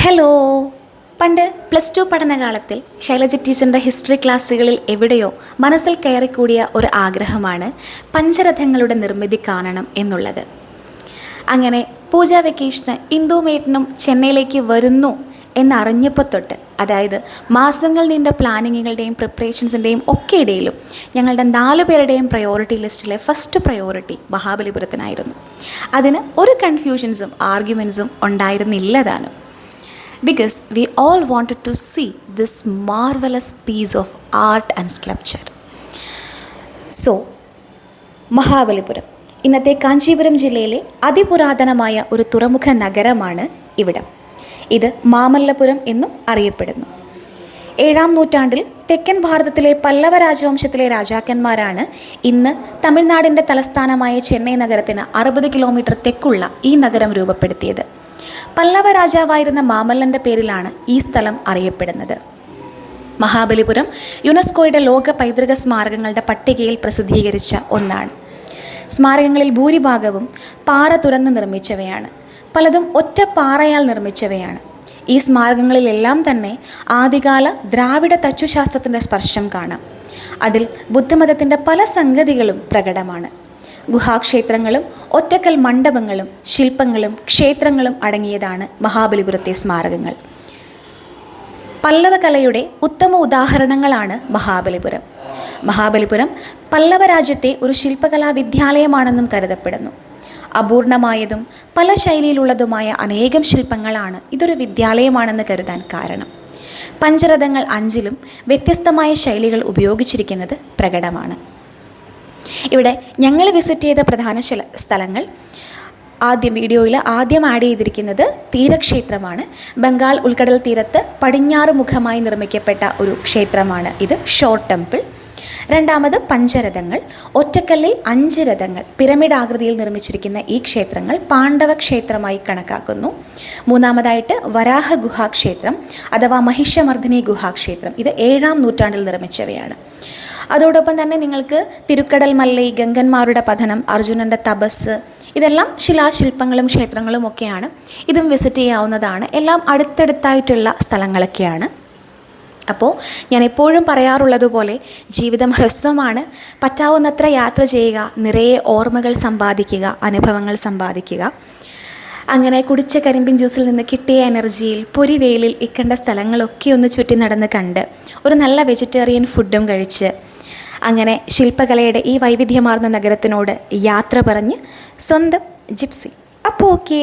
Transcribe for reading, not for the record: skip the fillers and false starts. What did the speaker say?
Hello. പണ്ട് +2 പഠനകാലത്തിൽ ശൈലജ ടീച്ചറിൻ്റെ history ക്ലാസ്സുകളിൽ എവിടെയോ മനസ്സിൽ കയറിക്കൂടിയ ഒരു ആഗ്രഹമാണ് പഞ്ചരഥങ്ങളുടെ നിർമ്മിതി കാണണം എന്നുള്ളത്. അങ്ങനെ പൂജാ വെക്കേഷന് ഇന്ദുമേട്ടനും ചെന്നൈയിലേക്ക് വരുന്നു എന്നറിഞ്ഞപ്പോൾ തൊട്ട്, അതായത് മാസങ്ങൾ നീണ്ട പ്ലാനിങ്ങുകളുടെയും പ്രിപ്പറേഷൻസിൻ്റെയും ഒക്കെ ഇടയിലും ഞങ്ങളുടെ 4 പേരുടെയും പ്രയോറിറ്റി ലിസ്റ്റിലെ ഫസ്റ്റ് പ്രയോറിറ്റി മഹാബലിപുരത്തിനായിരുന്നു. അതിന് ഒരു കൺഫ്യൂഷൻസും ആർഗ്യുമെൻസും ഉണ്ടായിരുന്നില്ല താനും. Because we all wanted to see this marvelous piece of art and sculpture. So, Mahabalipuram ഇന്നത്തെ കാഞ്ചീപുരം ജില്ലയിലെ അതിപുരാതനമായ ഒരു തുറമുഖ നഗരമാണ് ഇവിടം. ഇത് മാമല്ലപുരം എന്നും അറിയപ്പെടുന്നു. 7-ാം നൂറ്റാണ്ടിൽ തെക്കൻ ഭാരതത്തിലെ പല്ലവ രാജവംശത്തിലെ രാജാക്കന്മാരാണ് ഇന്ന് തമിഴ്നാടിൻ്റെ തലസ്ഥാനമായ ചെന്നൈ നഗരത്തിന് 60 കിലോമീറ്റർ തെക്കുള്ള ഈ നഗരം രൂപപ്പെടുത്തിയത്. പല്ലവ രാജാവായിരുന്ന മാമല്ലൻ്റെ പേരിലാണ് ഈ സ്ഥലം അറിയപ്പെടുന്നത്. മഹാബലിപുരം യുനെസ്കോയുടെ ലോക പൈതൃക സ്മാരകങ്ങളുടെ പട്ടികയിൽ പ്രസിദ്ധീകരിച്ച ഒന്നാണ്. സ്മാരകങ്ങളിൽ ഭൂരിഭാഗവും പാറ തുറന്ന് നിർമ്മിച്ചവയാണ്. പലതും ഒറ്റ പാറയാൽ നിർമ്മിച്ചവയാണ്. ഈ സ്മാരകങ്ങളിലെല്ലാം തന്നെ ആദ്യകാല ദ്രാവിഡ തച്ചുശാസ്ത്രത്തിൻ്റെ സ്പർശം കാണാം. അതിൽ ബുദ്ധമതത്തിൻ്റെ പല സംഗതികളും പ്രകടമാണ്. ഗുഹാക്ഷേത്രങ്ങളും ഒറ്റക്കൽ മണ്ഡപങ്ങളും ശില്പങ്ങളും ക്ഷേത്രങ്ങളും അടങ്ങിയതാണ് മഹാബലിപുരത്തെ സ്മാരകങ്ങൾ. പല്ലവ കലയുടെ ഉത്തമ ഉദാഹരണങ്ങളാണ് മഹാബലിപുരം. മഹാബലിപുരം പല്ലവ രാജ്യത്തെ ഒരു ശില്പകലാ വിദ്യാലയമാണെന്നും കരുതപ്പെടുന്നു. അപൂർണമായതും പല ശൈലിയിലുള്ളതുമായ അനേകം ശില്പങ്ങളാണ് ഇതൊരു വിദ്യാലയമാണെന്ന് കരുതാൻ കാരണം. പഞ്ചരഥങ്ങൾ 5ലും വ്യത്യസ്തമായ ശൈലികൾ ഉപയോഗിച്ചിരിക്കുന്നത് പ്രകടമാണ്. ഇവിടെ ഞങ്ങൾ വിസിറ്റ് ചെയ്ത പ്രധാന സ്ഥലങ്ങൾ വീഡിയോയിൽ ആദ്യം ആഡ് ചെയ്തിരിക്കുന്നത് തീരക്ഷേത്രമാണ്. ബംഗാൾ ഉൾക്കടൽ തീരത്ത് പടിഞ്ഞാറ് മുഖമായി നിർമ്മിക്കപ്പെട്ട ഒരു ക്ഷേത്രമാണ് ഇത്, ഷോർ ടെമ്പിൾ. രണ്ടാമത് പഞ്ചരഥങ്ങൾ. ഒറ്റക്കല്ലിൽ 5 രഥങ്ങൾ പിരമിഡ് ആകൃതിയിൽ നിർമ്മിച്ചിരിക്കുന്ന ഈ ക്ഷേത്രങ്ങൾ പാണ്ഡവ ക്ഷേത്രമായി കണക്കാക്കുന്നു. മൂന്നാമതായിട്ട് വരാഹ ഗുഹാക്ഷേത്രം അഥവാ മഹിഷമർദ്ദിനി ഗുഹാക്ഷേത്രം. ഇത് 7-ാം നൂറ്റാണ്ടിൽ നിർമ്മിച്ചവയാണ്. അതോടൊപ്പം തന്നെ നിങ്ങൾക്ക് തിരുക്കടൽ മല്ലൈ, ഗംഗന്മാരുടെ പതനം, അർജുനൻ്റെ തപസ്, ഇതെല്ലാം ശിലാശില്പങ്ങളും ക്ഷേത്രങ്ങളും ഒക്കെയാണ്. ഇതും വിസിറ്റ് ചെയ്യാവുന്നതാണ്. എല്ലാം അടുത്തടുത്തായിട്ടുള്ള സ്ഥലങ്ങളൊക്കെയാണ്. അപ്പോൾ ഞാൻ എപ്പോഴും പറയാറുള്ളതുപോലെ ജീവിതം ഹ്രസ്വമാണ്. പറ്റാവുന്നത്ര യാത്ര ചെയ്യുക, നിറയെ ഓർമ്മകൾ സമ്പാദിക്കുക, അനുഭവങ്ങൾ സമ്പാദിക്കുക. അങ്ങനെ കുടിച്ച കരിമ്പിൻ ജ്യൂസിൽ നിന്ന് കിട്ടിയ എനർജിയിൽ പൊരിവെയിലിൽ ഇക്കണ്ട സ്ഥലങ്ങളൊക്കെ ഒന്ന് ചുറ്റി നടന്ന് കണ്ട് ഒരു നല്ല വെജിറ്റേറിയൻ ഫുഡും കഴിച്ച് അങ്ങനെ ശില്പകലയുടെ ഈ വൈവിധ്യമാർന്ന നഗരത്തിനോട് യാത്ര പറഞ്ഞ് സ്വന്തം ജിപ്സി. അപ്പോൾ ഓക്കേ.